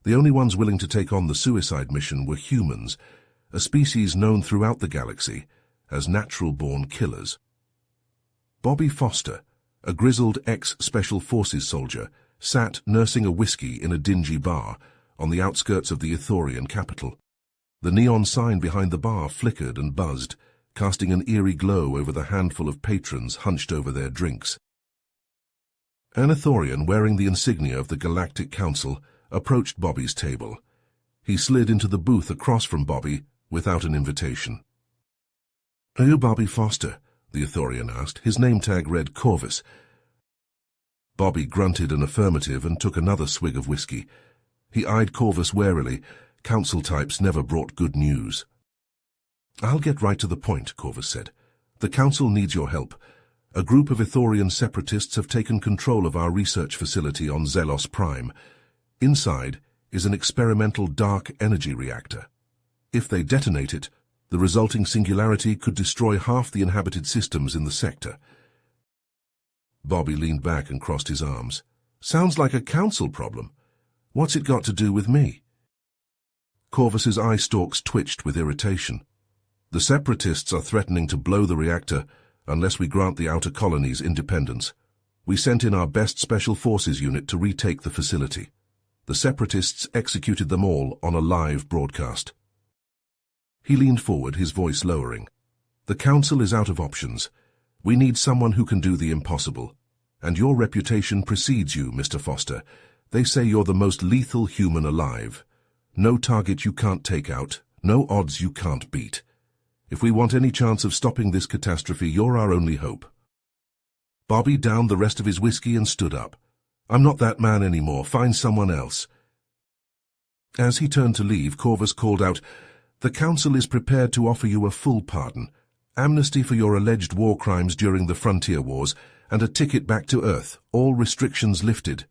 The only ones willing to take on the suicide mission were humans, a species known throughout the galaxy as natural-born killers. Bobby Foster, a grizzled ex-Special Forces soldier, sat nursing a whiskey in a dingy bar on the outskirts of the Ithorian capital. The neon sign behind the bar flickered and buzzed, casting an eerie glow over the handful of patrons hunched over their drinks. An Ithorian wearing the insignia of the Galactic Council approached Bobby's table. He slid into the booth across from Bobby without an invitation. "Are you Bobby Foster?" the Ithorian asked. His name tag read Corvus. Bobby grunted an affirmative and took another swig of whiskey. He eyed Corvus warily. Council types never brought good news. "I'll get right to the point," Corvus said. "The Council needs your help. A group of Ithorian separatists have taken control of our research facility on Zelos Prime. Inside is an experimental dark energy reactor. If they detonate it, the resulting singularity could destroy half the inhabited systems in the sector." Bobby leaned back and crossed his arms. "Sounds like a Council problem. What's it got to do with me?" Corvus's eye stalks twitched with irritation. "The Separatists are threatening to blow the reactor unless we grant the outer colonies independence. We sent in our best Special Forces unit to retake the facility. The Separatists executed them all on a live broadcast." He leaned forward, his voice lowering. "The Council is out of options. We need someone who can do the impossible. And your reputation precedes you, Mr. Foster. They say you're the most lethal human alive. No target you can't take out, no odds you can't beat. If we want any chance of stopping this catastrophe, you're our only hope." Bobby downed the rest of his whiskey and stood up. "I'm not that man anymore. Find someone else." As he turned to leave, Corvus called out, "The Council is prepared to offer you a full pardon, amnesty for your alleged war crimes during the Frontier Wars, and a ticket back to Earth, all restrictions lifted."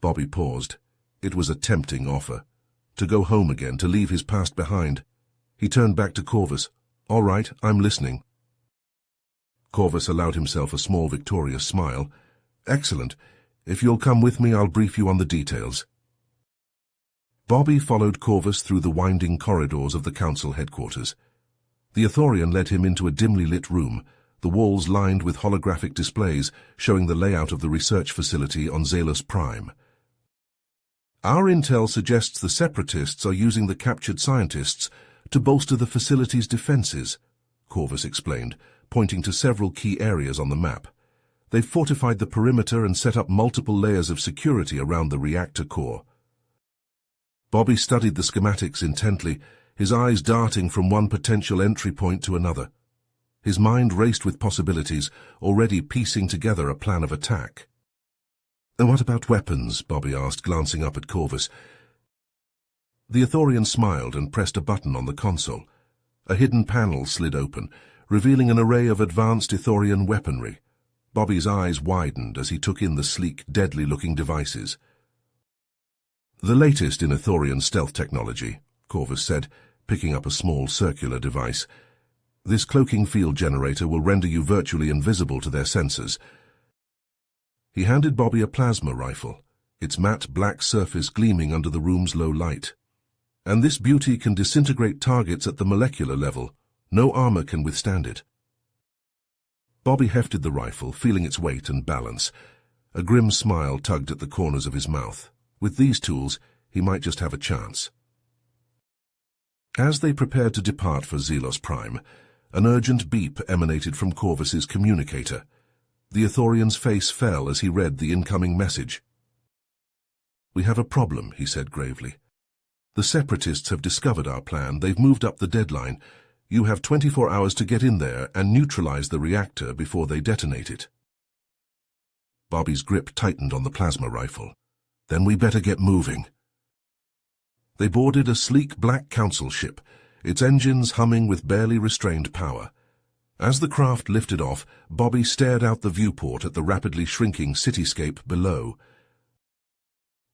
Bobby paused. It was a tempting offer. To go home again, to leave his past behind. He turned back to Corvus. "All right, I'm listening." Corvus allowed himself a small victorious smile. "Excellent. If you'll come with me, I'll brief you on the details." Bobby followed Corvus through the winding corridors of the Council headquarters. The Ithorian led him into a dimly lit room, the walls lined with holographic displays showing the layout of the research facility on Zelos Prime. "Our intel suggests the Separatists are using the captured scientists to bolster the facility's defenses," Corvus explained, pointing to several key areas on the map. "They've fortified the perimeter and set up multiple layers of security around the reactor core." Bobby studied the schematics intently, his eyes darting from one potential entry point to another. His mind raced with possibilities, already piecing together a plan of attack. "And what about weapons?" Bobby asked, glancing up at Corvus. The Ithorian smiled and pressed a button on the console. A hidden panel slid open, revealing an array of advanced Ithorian weaponry. Bobby's eyes widened as he took in the sleek, deadly-looking devices. "The latest in Ithorian stealth technology," Corvus said, picking up a small circular device. "This cloaking field generator will render you virtually invisible to their sensors." He handed Bobby a plasma rifle, its matte black surface gleaming under the room's low light. "And this beauty can disintegrate targets at the molecular level. No armor can withstand it." Bobby hefted the rifle, feeling its weight and balance. A grim smile tugged at the corners of his mouth. With these tools, he might just have a chance. As they prepared to depart for Zelos Prime, an urgent beep emanated from Corvus's communicator. The Ithorian's face fell as he read the incoming message. "We have a problem," he said gravely. "The Separatists have discovered our plan. They've moved up the deadline. You have 24 hours to get in there and neutralize the reactor before they detonate it." Bobby's grip tightened on the plasma rifle. "Then we better get moving." They boarded a sleek black council ship, its engines humming with barely restrained power. As the craft lifted off, Bobby stared out the viewport at the rapidly shrinking cityscape below.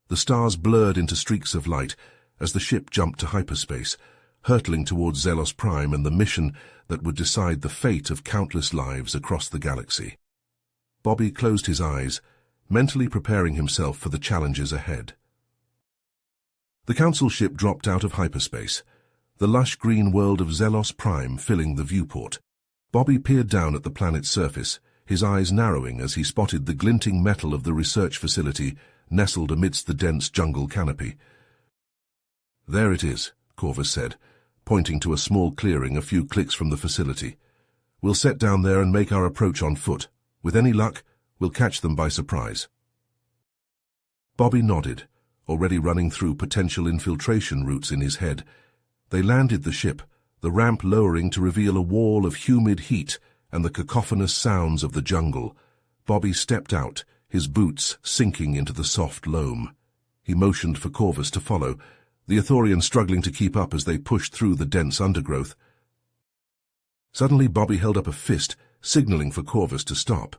The stars blurred into streaks of light as the ship jumped to hyperspace, hurtling towards Zelos Prime and the mission that would decide the fate of countless lives across the galaxy. Bobby closed his eyes, mentally preparing himself for the challenges ahead. The Council ship dropped out of hyperspace, the lush green world of Zelos Prime filling the viewport. Bobby peered down at the planet's surface, his eyes narrowing as he spotted the glinting metal of the research facility nestled amidst the dense jungle canopy. "There it is," Corvus said, pointing to a small clearing a few clicks from the facility. "We'll set down there and make our approach on foot. With any luck, we'll catch them by surprise." Bobby nodded, already running through potential infiltration routes in his head. They landed the ship, the ramp lowering to reveal a wall of humid heat and the cacophonous sounds of the jungle. Bobby stepped out, his boots sinking into the soft loam. He motioned for Corvus to follow, the Ithorian struggling to keep up as they pushed through the dense undergrowth. Suddenly Bobby held up a fist, signaling for Corvus to stop.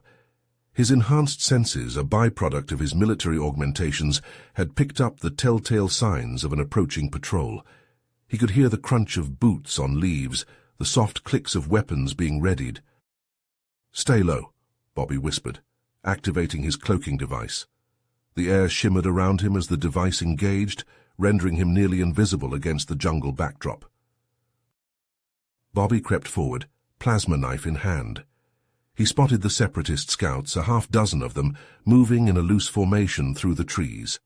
His enhanced senses, a byproduct of his military augmentations, had picked up the telltale signs of an approaching patrol. He could hear the crunch of boots on leaves, the soft clicks of weapons being readied. "Stay low," Bobby whispered, activating his cloaking device. The air shimmered around him as the device engaged, rendering him nearly invisible against the jungle backdrop. Bobby crept forward, plasma knife in hand. He spotted the Separatist scouts, a half-dozen of them, moving in a loose formation through the trees.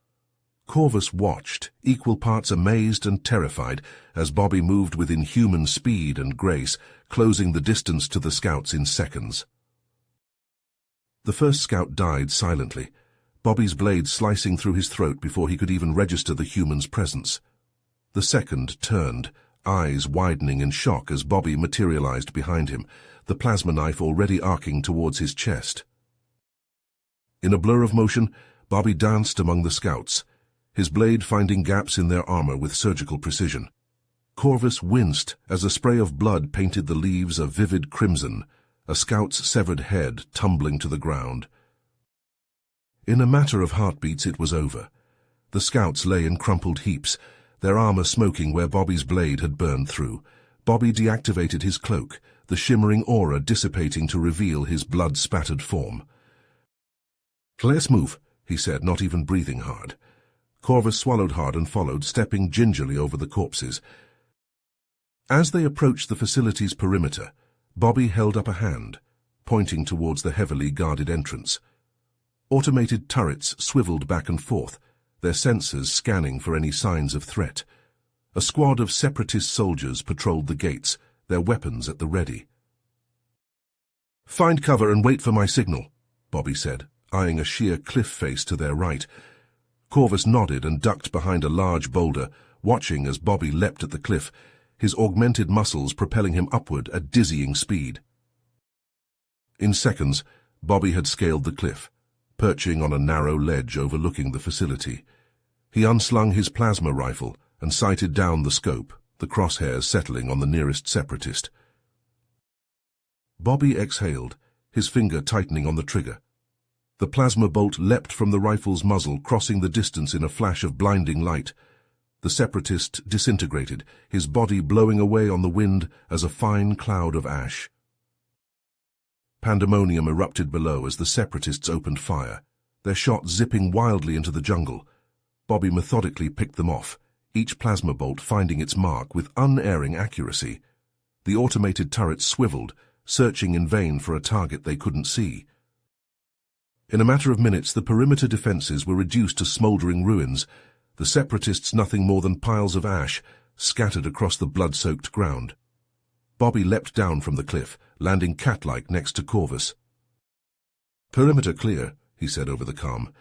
Corvus watched, equal parts amazed and terrified, as Bobby moved with inhuman speed and grace, closing the distance to the scouts in seconds. The first scout died silently, Bobby's blade slicing through his throat before he could even register the human's presence. The second turned, eyes widening in shock as Bobby materialized behind him, the plasma knife already arcing towards his chest. In a blur of motion, Bobby danced among the scouts, his blade finding gaps in their armor with surgical precision. Corvus winced as a spray of blood painted the leaves a vivid crimson, a scout's severed head tumbling to the ground. In a matter of heartbeats it was over. The scouts lay in crumpled heaps, their armor smoking where Bobby's blade had burned through. Bobby deactivated his cloak, the shimmering aura dissipating to reveal his blood-spattered form. "Let's move," he said, not even breathing hard. Corvus swallowed hard and followed, stepping gingerly over the corpses. As they approached the facility's perimeter, Bobby held up a hand, pointing towards the heavily guarded entrance. Automated turrets swiveled back and forth, their sensors scanning for any signs of threat. A squad of Separatist soldiers patrolled the gates, their weapons at the ready. "Find cover and wait for my signal," Bobby said, eyeing a sheer cliff face to their right. Corvus nodded and ducked behind a large boulder, watching as Bobby leapt at the cliff, his augmented muscles propelling him upward at dizzying speed. In seconds, Bobby had scaled the cliff, perching on a narrow ledge overlooking the facility. He unslung his plasma rifle and sighted down the scope, the crosshairs settling on the nearest Separatist. Bobby exhaled, his finger tightening on the trigger. The plasma bolt leapt from the rifle's muzzle, crossing the distance in a flash of blinding light. The Separatist disintegrated, his body blowing away on the wind as a fine cloud of ash. Pandemonium erupted below as the Separatists opened fire, their shots zipping wildly into the jungle. Bobby methodically picked them off, each plasma bolt finding its mark with unerring accuracy. The automated turrets swiveled, searching in vain for a target they couldn't see. In a matter of minutes, the perimeter defenses were reduced to smoldering ruins, the Separatists nothing more than piles of ash scattered across the blood-soaked ground. Bobby leapt down from the cliff, landing cat-like next to Corvus. "Perimeter clear," he said over the comm,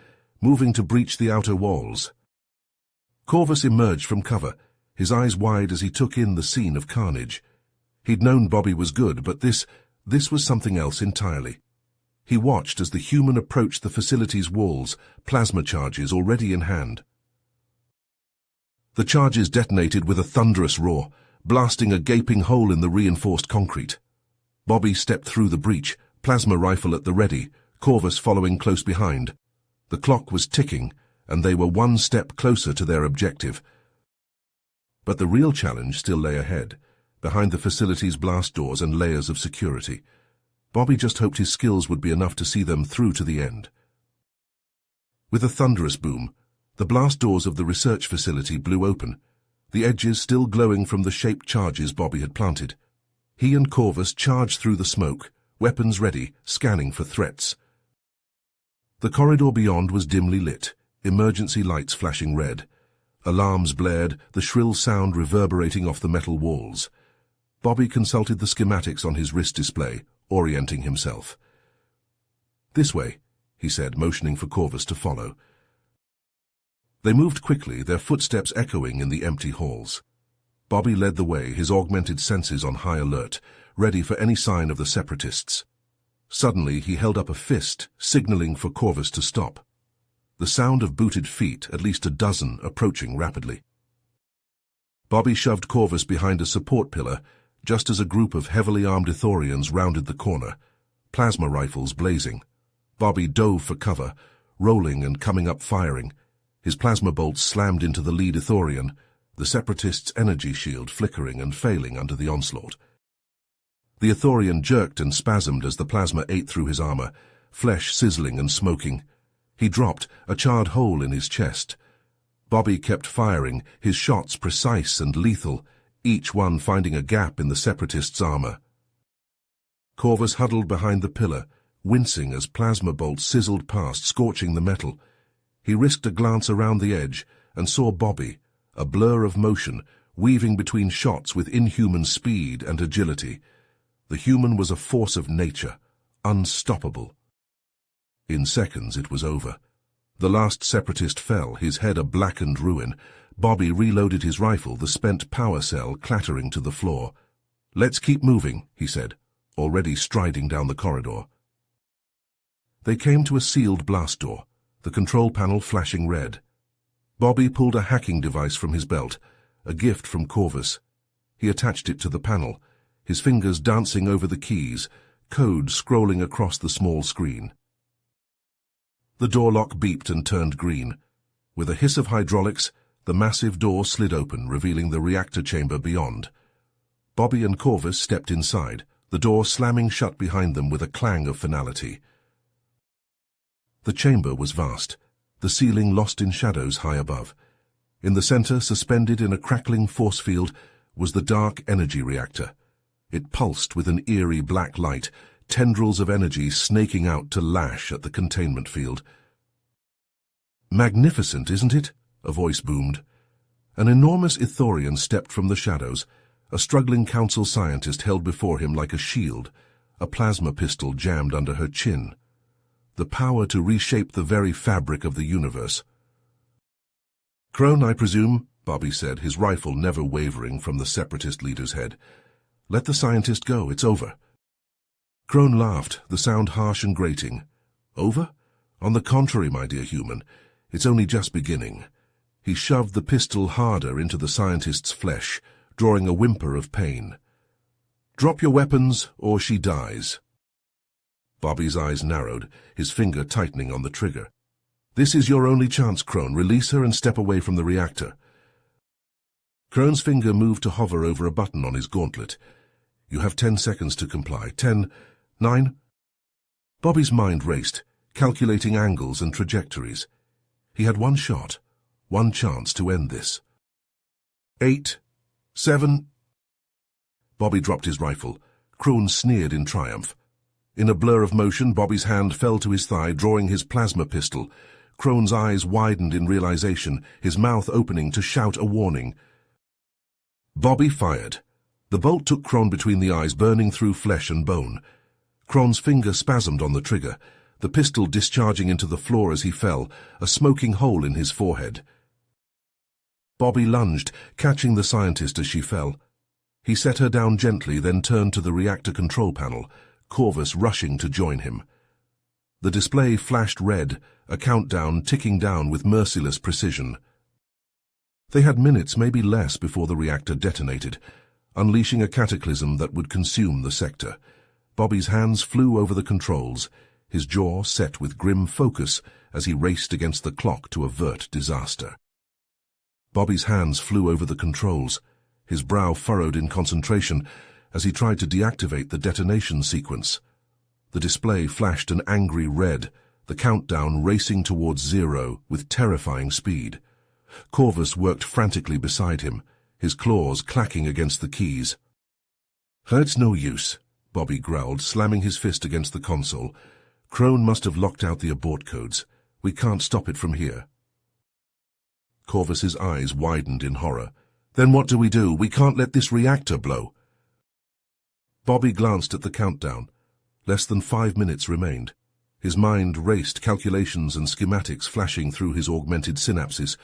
"moving to breach the outer walls." Corvus emerged from cover, his eyes wide as he took in the scene of carnage. He'd known Bobby was good, but this was something else entirely. He watched as the human approached the facility's walls, plasma charges already in hand. The charges detonated with a thunderous roar, blasting a gaping hole in the reinforced concrete. Bobby stepped through the breach, plasma rifle at the ready, Corvus following close behind. The clock was ticking, and they were one step closer to their objective. But the real challenge still lay ahead, behind the facility's blast doors and layers of security. Bobby just hoped his skills would be enough to see them through to the end. With a thunderous boom, The blast doors of the research facility blew open, the edges still glowing from the shaped charges Bobby had planted. He and Corvus charged through the smoke, weapons ready, scanning for threats. The corridor beyond was dimly lit, emergency lights flashing red. Alarms blared, the shrill sound reverberating off the metal walls. Bobby consulted the schematics on his wrist display, orienting himself. "This way," he said, motioning for Corvus to follow. They moved quickly, their footsteps echoing in the empty halls. Bobby led the way, his augmented senses on high alert, ready for any sign of the separatists. Suddenly, he held up a fist, signaling for Corvus to stop. The sound of booted feet, at least a dozen, approaching rapidly. Bobby shoved Corvus behind a support pillar, just as a group of heavily armed Ithorians rounded the corner, plasma rifles blazing. Bobby dove for cover, rolling and coming up firing. His plasma bolts slammed into the lead Ithorian, the separatist's energy shield flickering and failing under the onslaught. The Ithorian jerked and spasmed as the plasma ate through his armor, flesh sizzling and smoking. He dropped, a charred hole in his chest. Bobby kept firing, his shots precise and lethal, each one finding a gap in the separatist's armor. Corvus huddled behind the pillar, wincing as plasma bolts sizzled past, scorching the metal. He risked a glance around the edge and saw Bobby, a blur of motion, weaving between shots with inhuman speed and agility. The human was a force of nature, unstoppable. In seconds it was over. The last separatist fell, his head a blackened ruin. Bobby reloaded his rifle, the spent power cell clattering to the floor. "Let's keep moving," he said, already striding down the corridor. They came to a sealed blast door, the control panel flashing red. Bobby pulled a hacking device from his belt, a gift from Corvus. He attached it to the panel, his fingers dancing over the keys, code scrolling across the small screen. The door lock beeped and turned green. With a hiss of hydraulics, the massive door slid open, revealing the reactor chamber beyond. Bobby and Corvus stepped inside, the door slamming shut behind them with a clang of finality. The chamber was vast, the ceiling lost in shadows high above. In the center, suspended in a crackling force field, was the dark energy reactor. It pulsed with an eerie black light, tendrils of energy snaking out to lash at the containment field. "Magnificent, isn't it?" a voice boomed. An enormous Ithorian stepped from the shadows, a struggling council scientist held before him like a shield, a plasma pistol jammed under her chin. The power to reshape the very fabric of the universe. "Crone, I presume," Bobby said, his rifle never wavering from the separatist leader's head. "Let the scientist go, it's over." Crone laughed, the sound harsh and grating. "Over? On the contrary, my dear human, it's only just beginning." He shoved the pistol harder into the scientist's flesh, drawing a whimper of pain. "Drop your weapons, or she dies." Bobby's eyes narrowed, his finger tightening on the trigger. "This is your only chance, Crone. Release her and step away from the reactor." Crone's finger moved to hover over a button on his gauntlet. "You have 10 seconds to comply. 10, 9... Bobby's mind raced, calculating angles and trajectories. He had one shot, one chance to end this. 8, 7... Bobby dropped his rifle. Crone sneered in triumph. In a blur of motion, Bobby's hand fell to his thigh, drawing his plasma pistol. Crone's eyes widened in realization, his mouth opening to shout a warning. Bobby fired. The bolt took Crone between the eyes, burning through flesh and bone. Crone's finger spasmed on the trigger, the pistol discharging into the floor as he fell, a smoking hole in his forehead. Bobby lunged, catching the scientist as she fell. He set her down gently, then turned to the reactor control panel, Corvus rushing to join him. The display flashed red, a countdown ticking down with merciless precision. They had minutes, maybe less, before the reactor detonated, unleashing a cataclysm that would consume the sector. Bobby's hands flew over the controls, his jaw set with grim focus as he raced against the clock to avert disaster. Bobby's hands flew over the controls, his brow furrowed in concentration as he tried to deactivate the detonation sequence. The display flashed an angry red, the countdown racing towards zero with terrifying speed. Corvus worked frantically beside him, his claws clacking against the keys. "It's no use," Bobby growled, slamming his fist against the console. "Crone must have locked out the abort codes. We can't stop it from here." Corvus's eyes widened in horror. "Then what do? We can't let this reactor blow." Bobby glanced at the countdown. Less than 5 minutes remained. His mind raced, calculations and schematics flashing through his augmented synapses.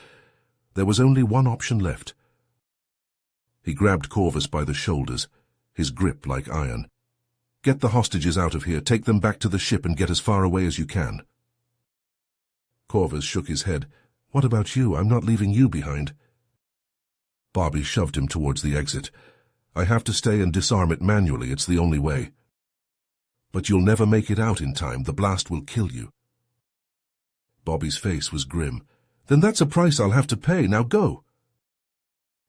There was only one option left. He grabbed Corvus by the shoulders, his grip like iron. "Get the hostages out of here, take them back to the ship and get as far away as you can." Corvus shook his head. "What about you? I'm not leaving you behind." Bobby shoved him towards the exit. "I have to stay and disarm it manually, it's the only way." "But you'll never make it out in time, the blast will kill you." Bobby's face was grim. "Then that's a price I'll have to pay, now go."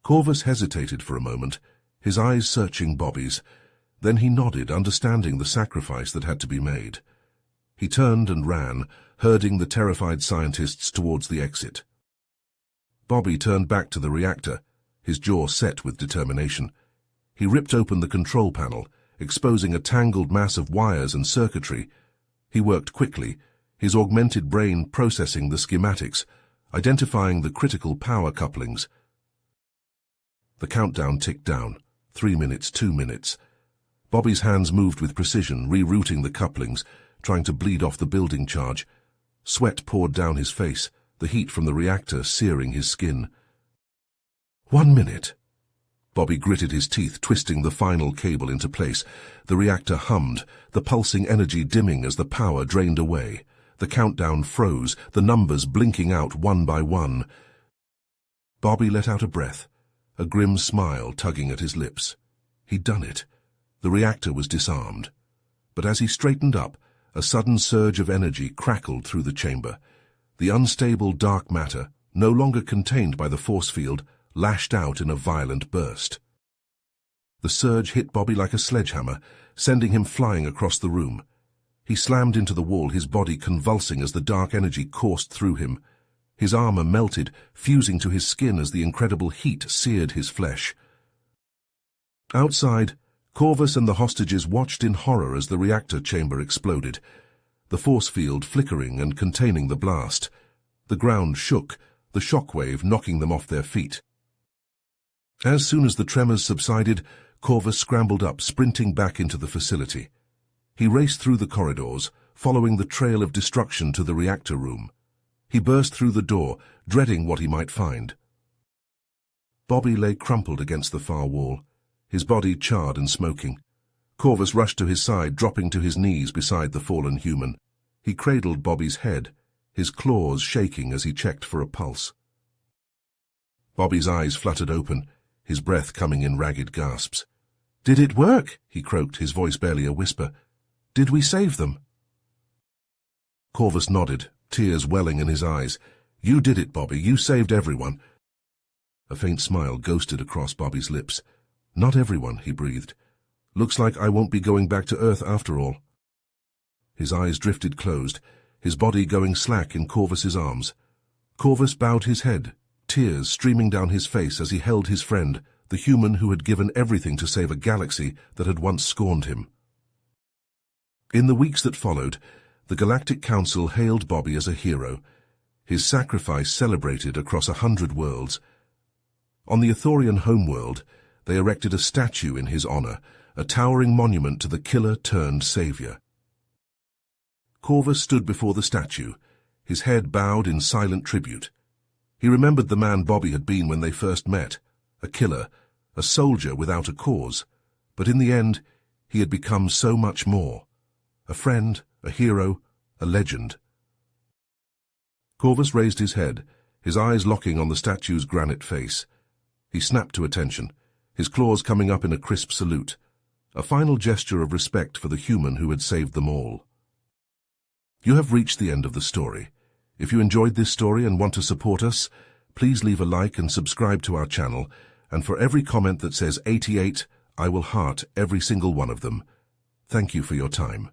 Corvus hesitated for a moment, his eyes searching Bobby's. Then he nodded, understanding the sacrifice that had to be made. He turned and ran, herding the terrified scientists towards the exit. Bobby turned back to the reactor, his jaw set with determination. He ripped open the control panel, exposing a tangled mass of wires and circuitry. He worked quickly, his augmented brain processing the schematics, identifying the critical power couplings. The countdown ticked down. 3 minutes, 2 minutes. Bobby's hands moved with precision, rerouting the couplings, trying to bleed off the building charge. Sweat poured down his face, the heat from the reactor searing his skin. 1 minute. Bobby gritted his teeth, twisting the final cable into place. The reactor hummed, the pulsing energy dimming as the power drained away. The countdown froze, the numbers blinking out one by one. Bobby let out a breath, a grim smile tugging at his lips. He'd done it. The reactor was disarmed. But as he straightened up, a sudden surge of energy crackled through the chamber. The unstable dark matter, no longer contained by the force field, lashed out in a violent burst. The surge hit Bobby like a sledgehammer, sending him flying across the room. He slammed into the wall, his body convulsing as the dark energy coursed through him. His armor melted, fusing to his skin as the incredible heat seared his flesh. Outside, Corvus and the hostages watched in horror as the reactor chamber exploded, the force field flickering and containing the blast. The ground shook, the shockwave knocking them off their feet. As soon as the tremors subsided, Corvus scrambled up, sprinting back into the facility. He raced through the corridors, following the trail of destruction to the reactor room. He burst through the door, dreading what he might find. Bobby lay crumpled against the far wall, his body charred and smoking. Corvus rushed to his side, dropping to his knees beside the fallen human. He cradled Bobby's head, his claws shaking as he checked for a pulse. Bobby's eyes fluttered open, his breath coming in ragged gasps. "Did it work?" he croaked, his voice barely a whisper. "Did we save them?" Corvus nodded, tears welling in his eyes. "You did it, Bobby. You saved everyone." A faint smile ghosted across Bobby's lips. "Not everyone," he breathed. "Looks like I won't be going back to Earth after all." His eyes drifted closed, his body going slack in Corvus's arms. Corvus bowed his head, tears streaming down his face as he held his friend, the human who had given everything to save a galaxy that had once scorned him. In the weeks that followed, the Galactic Council hailed Bobby as a hero, his sacrifice celebrated across 100 worlds. On the Ithorian homeworld, they erected a statue in his honor, a towering monument to the killer-turned-savior. Corvus stood before the statue, his head bowed in silent tribute. He remembered the man Bobby had been when they first met, a killer, a soldier without a cause, but in the end, he had become so much more. A friend, a hero, a legend. Corvus raised his head, his eyes locking on the statue's granite face. He snapped to attention, his claws coming up in a crisp salute, a final gesture of respect for the human who had saved them all. You have reached the end of the story. If you enjoyed this story and want to support us, please leave a like and subscribe to our channel, and for every comment that says 88, I will heart every single one of them. Thank you for your time.